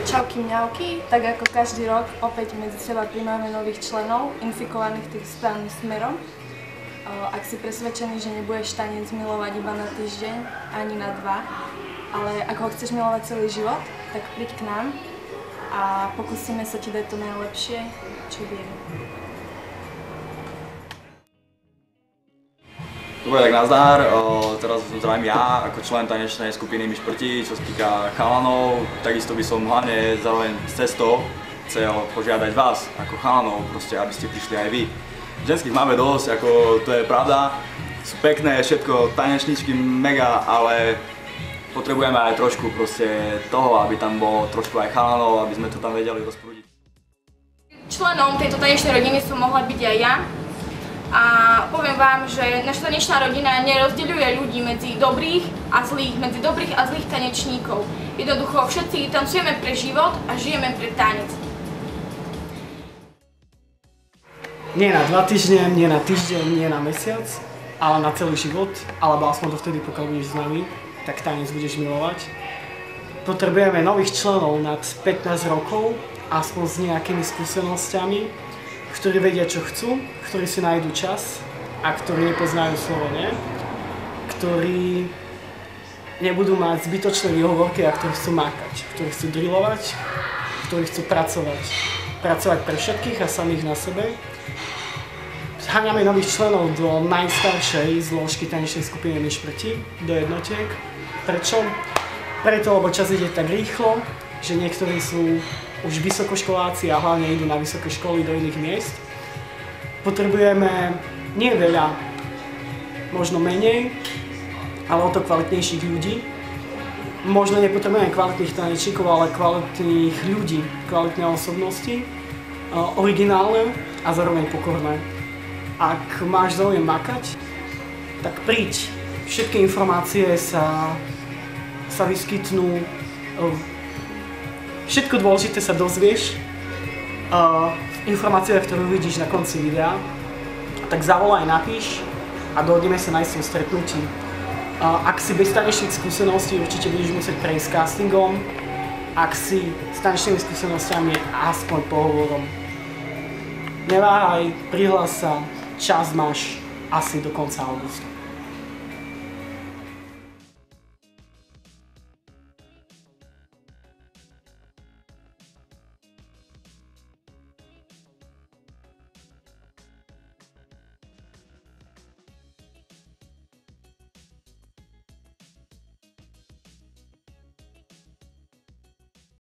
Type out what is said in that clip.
Čauky mňauky, tak ako každý rok opäť medzi seba prijímame nových členov, infikovaných tým správnym smerom. Ak si presvedčený, že nebudeš tanec milovať iba na týždeň, ani na 2, ale ak ho chceš milovať celý život, tak príď k nám a pokúsime sa ti dať to najlepšie, čo vieme. Dobre, tak nazdar, teraz zdravím ja ako člen tanečnej skupiny Myšprti, čo sa týka chalanov. Takisto by som hlavne zároveň s cestou chcel požiadať vás ako chalanov, proste, aby ste prišli aj vy. Ženských máme dosť, ako to je pravda, sú pekné, všetko, tanečničky mega, ale potrebujeme aj trošku proste toho, aby tam bolo trošku aj chalanov, aby sme to tam vedeli rozprúdiť. Členom tejto tanečnej rodiny som mohla byť aj ja. A poviem vám, že naša tanečná rodina nerozdeľuje ľudí medzi dobrých a zlých tanečníkov. Jednoducho všetci tancujeme pre život a žijeme pre tanec. Nie na 2 týždne, nie na týždeň, nie na mesiac, ale na celý život, alebo aspoň to vtedy, pokiaľ budeš s nami, tak tanec budeš milovať. Potrebujeme nových členov nad 15 rokov, aspoň s nejakými skúsenosťami, ktorí vedia, čo chcú, ktorí si nájdu čas a ktorí nepoznajú slovo nie, ktorí nebudú mať zbytočné výhovorky a ktorí chcú mákať, ktorí chcú drillovať, ktorí chcú pracovať pre všetkých a samých na sebe. Zháňame nových členov do najstaršej zložky tanečnej skupiny Myšprti, do jednotiek. Prečo? Preto, lebo čas ide tak rýchlo, že niektorí sú už vysokoškoláci a hlavne idú na vysoké školy do iných miest. Potrebujeme nie veľa, možno menej, ale o to kvalitnejších ľudí. Možno nepotrebujeme kvalitných tanečníkov, ale kvalitných ľudí, kvalitné osobnosti, originálne a zároveň pokorné. Ak máš záujem makať, tak príď. Všetky informácie sa vyskytnú. Všetko dôležité sa dozvieš v informáciách, ktoré uvidíš na konci videa. Tak zavolaj, napíš a dohodneme sa na istom stretnutí. Ak si bez tanečných skúseností, určite budeš musieť prejsť castingom. Ak si s tanečnými skúsenostiami, aspoň pohovorom. Neváhaj, prihlás sa, čas máš asi do konca augusta.